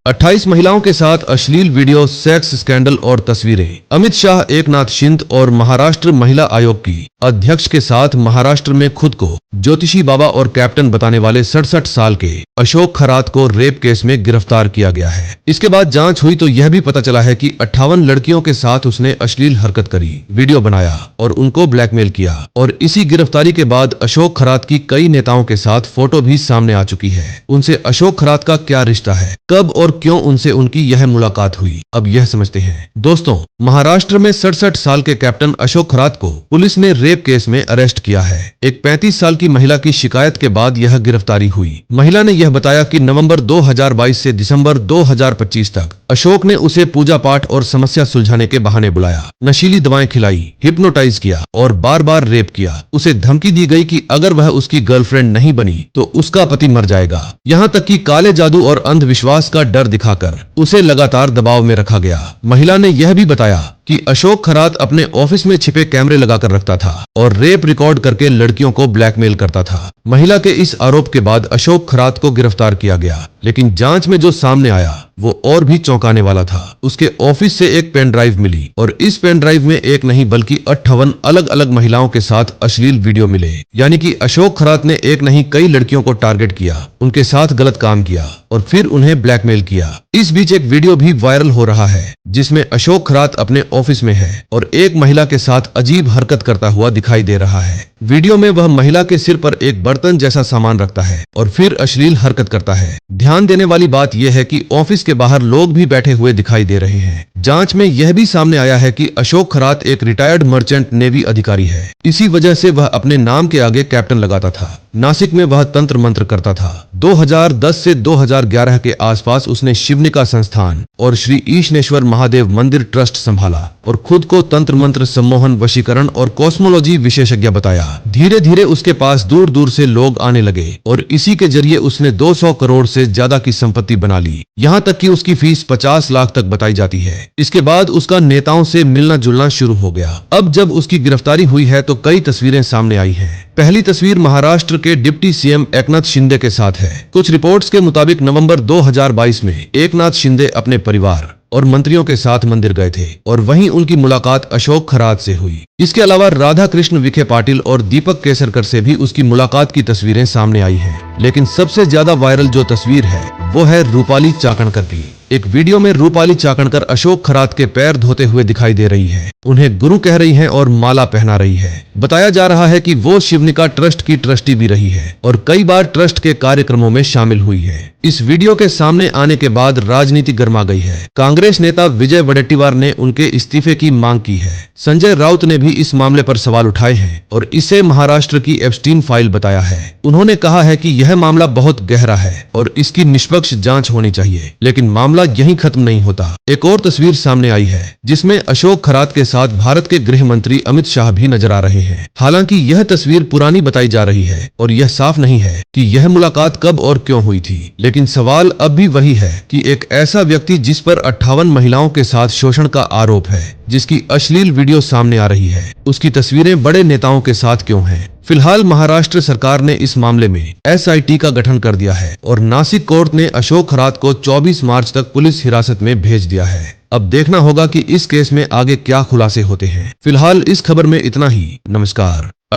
28 महिलाओं के साथ अश्लील वीडियो, सेक्स स्कैंडल और तस्वीरें। अमित शाह, एकनाथ शिंदे और महाराष्ट्र महिला आयोग की अध्यक्ष के साथ महाराष्ट्र में खुद को ज्योतिषी बाबा और कैप्टन बताने वाले 67 साल के अशोक खरात को रेप केस में गिरफ्तार किया गया है। इसके बाद जांच हुई तो यह भी पता चला है कि 58 लड़कियों के साथ उसने अश्लील हरकत करी, वीडियो बनाया और उनको ब्लैकमेल किया। और इसी गिरफ्तारी के बाद अशोक खरात की कई नेताओं के साथ फोटो भी सामने आ चुकी है। उनसे अशोक खरात का क्या रिश्ता है, कब और क्यों उनसे उनकी यह मुलाकात हुई, अब यह समझते हैं। दोस्तों, महाराष्ट्र में 67 साल के कैप्टन अशोक खरात को पुलिस ने रेप केस में अरेस्ट किया है। एक 35 साल की महिला की शिकायत के बाद यह गिरफ्तारी हुई। महिला ने यह बताया कि नवंबर 2022 से दिसंबर 2025 तक अशोक ने उसे पूजा पाठ और समस्या सुलझाने के बहाने बुलाया, नशीली दवाएं खिलाई, हिप्नोटाइज किया और बार बार रेप किया। उसे धमकी दी गई कि अगर वह उसकी गर्लफ्रेंड नहीं बनी तो उसका पति मर जाएगा। यहाँ तक कि काले जादू और अंधविश्वास का डर दिखाकर उसे लगातार दबाव में रखा गया। महिला ने यह भी बताया कि अशोक खरात अपने ऑफिस में छिपे कैमरे लगाकर रखता था और रेप रिकॉर्ड करके लड़कियों को ब्लैकमेल करता था। महिला के इस आरोप के बाद अशोक खरात को गिरफ्तार किया गया, लेकिन जांच में जो सामने आया वो और भी चौंकाने वाला था। उसके ऑफिस से एक पेन ड्राइव मिली और इस पेन ड्राइव में एक नहीं बल्कि 58 अलग अलग महिलाओं के साथ अश्लील वीडियो मिले। यानी कि अशोक खरात ने एक नहीं कई लड़कियों को टारगेट किया, उनके साथ गलत काम किया और फिर उन्हें ब्लैकमेल किया। इस बीच एक वीडियो भी वायरल हो रहा है जिसमें अशोक खरात अपने ऑफिस में है और एक महिला के साथ अजीब हरकत करता हुआ दिखाई दे रहा है। वीडियो में वह महिला के सिर पर एक बर्तन जैसा सामान रखता है और फिर अश्लील हरकत करता है। ध्यान देने वाली बात यह है कि ऑफिस के बाहर लोग भी बैठे हुए दिखाई दे रहे हैं। जांच में यह भी सामने आया है कि अशोक खरात एक रिटायर्ड मर्चेंट नेवी अधिकारी है। इसी वजह से वह अपने नाम के आगे कैप्टन लगाता था। नासिक में वह तंत्र मंत्र करता था। 2010 से 2011 के आसपास उसने शिवनिका संस्थान और श्री ईशनेश्वर महादेव मंदिर ट्रस्ट संभाला और खुद को तंत्र मंत्र, सम्मोहन, वशीकरण और कॉस्मोलॉजी विशेषज्ञ बताया। धीरे धीरे उसके पास दूर दूर से लोग आने लगे और इसी के जरिए उसने 200 करोड़ से ज्यादा की संपत्ति बना ली। यहाँ तक कि उसकी फीस 50 लाख तक बताई जाती है। इसके बाद उसका नेताओं से मिलना जुलना शुरू हो गया। अब जब उसकी गिरफ्तारी हुई है तो कई तस्वीरें सामने आई हैं। पहली तस्वीर महाराष्ट्र के डिप्टी सीएम एकनाथ शिंदे के साथ है। कुछ रिपोर्ट्स के मुताबिक नवंबर 2022 में एकनाथ शिंदे अपने परिवार और मंत्रियों के साथ मंदिर गए थे और वहीं उनकी मुलाकात अशोक खरात से हुई। इसके अलावा राधा कृष्ण विखे पाटिल और दीपक केसरकर से भी उसकी मुलाकात की तस्वीरें सामने आई हैं। लेकिन सबसे ज्यादा वायरल जो तस्वीर है वो है रूपाली चाकणकर की। एक वीडियो में रूपाली चाकणकर अशोक खरात के पैर धोते हुए दिखाई दे रही है, उन्हें गुरु कह रही हैं और माला पहना रही है। बताया जा रहा है कि वो शिवनिका ट्रस्ट की ट्रस्टी भी रही है और कई बार ट्रस्ट के कार्यक्रमों में शामिल हुई है। इस वीडियो के सामने आने के बाद राजनीति गर्मा गई है। कांग्रेस नेता विजय वडेट्टीवार ने उनके इस्तीफे की मांग की है। संजय राउत ने भी इस मामले पर सवाल उठाए हैं और इसे महाराष्ट्र की एप्स्टीन फाइल बताया है। उन्होंने कहा है कि यह मामला बहुत गहरा है और इसकी निष्पक्ष जांच होनी चाहिए, लेकिन मामला यहीं खत्म नहीं होता। एक और तस्वीर सामने आई है जिसमें अशोक खरात के साथ भारत के गृह मंत्री अमित शाह भी नजर आ रहे हैं। हालांकि यह तस्वीर पुरानी बताई जा रही है और यह साफ नहीं है कि यह मुलाकात कब और क्यों हुई थी, लेकिन सवाल अब भी वही है कि एक ऐसा व्यक्ति जिस पर 58 महिलाओं के साथ शोषण का आरोप है, जिसकी अश्लील वीडियो सामने आ रही है, उसकी तस्वीरें बड़े नेताओं के साथ क्यों हैं? फिलहाल महाराष्ट्र सरकार ने इस मामले में एसआईटी का गठन कर दिया है और नासिक कोर्ट ने अशोक खरात को 24 मार्च तक पुलिस हिरासत में भेज दिया है। अब देखना होगा कि इस केस में आगे क्या खुलासे होते हैं। फिलहाल इस खबर में इतना ही। नमस्कार।